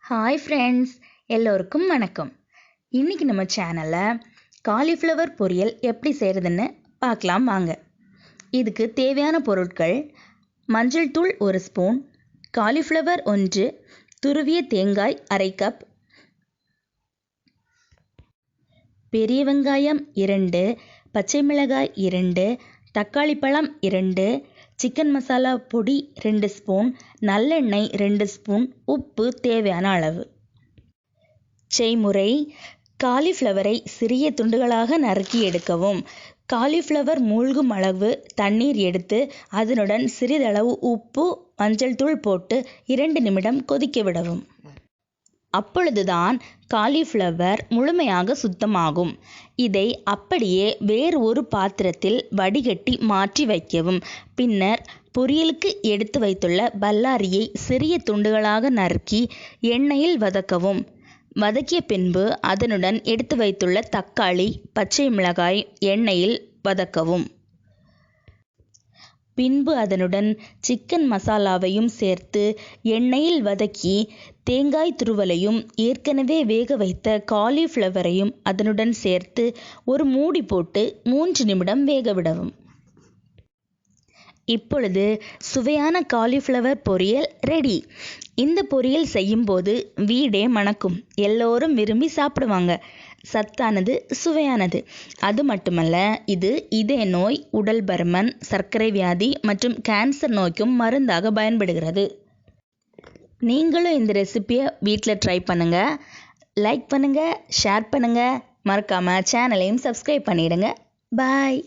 Hi friends, எல்லோருக்கும் வணக்கம். இன்றைக்கி நம்ம சேனலில் காலிஃப்ளவர் பொரியல் எப்படி செய்கிறதுன்னு பார்க்கலாம் வாங்க. இதுக்கு தேவையான பொருட்கள்: மஞ்சள் தூள் 1 ஸ்பூன், காலிஃப்ளவர் 1, துருவிய தேங்காய் 1/2 கப், பெரிய வெங்காயம் 2, பச்சை மிளகாய் 2, தக்காளி பழம் 2, சிக்கன் மசாலா பொடி 2 ஸ்பூன், நல்லெண்ணெய் 2 ஸ்பூன், உப்பு தேவையான அளவு. செய்முறை: காலிஃப்ளவரை சிறிய துண்டுகளாக நறுக்கி எடுக்கவும். காலிஃப்ளவர் மூழ்கும் அளவு தண்ணீர் எடுத்து அதனுடன் சிறிதளவு உப்பு, மஞ்சள் தூள் போட்டு 2 நிமிடம் கொதிக்க விடவும். அப்பொழுதுதான் காலிஃப்ளவர் முழுமையாக சுத்தமாகும். இதை அப்படியே வேறு ஒரு பாத்திரத்தில் வடிகட்டி மாற்றி வைக்கவும். பின்னர் பொரியலுக்கு எடுத்து வைத்துள்ள பல்லாரியை சிறிய துண்டுகளாக நறுக்கி எண்ணெயில் வதக்கவும். வதக்கிய பின்பு அதனுடன் எடுத்து வைத்துள்ள தக்காளி, பச்சை மிளகாய் எண்ணெயில் வதக்கவும். பின்பு அதனுடன் சிக்கன் மசாலாவையும் சேர்த்து எண்ணெயில் வதக்கி தேங்காய் துருவலையும் ஏற்கனவே வேக வைத்த காலிஃப்ளவரையும் அதனுடன் சேர்த்து ஒரு மூடி போட்டு 3 நிமிடம் வேக விடவும். இப்பொழுது சுவையான காலிஃப்ளவர் பொரியல் ரெடி. இந்த பொரியல் செய்யும்போது வீடே மணக்கும். எல்லோரும் விரும்பி சாப்பிடுவாங்க. சத்தானது, சுவையானது. அது மட்டுமல்ல, இது இதய நோய், உடல் பருமன், சர்க்கரை வியாதி மற்றும் கேன்சர் நோய்க்கும் மருந்தாக பயன்படுகிறது. நீங்களும் இந்த ரெசிபியை வீட்டில் ட்ரை பண்ணுங்கள். லைக் பண்ணுங்கள், ஷேர் பண்ணுங்கள், மறக்காமல் சேனலையும் சப்ஸ்கிரைப் பண்ணிடுங்க. பாய்.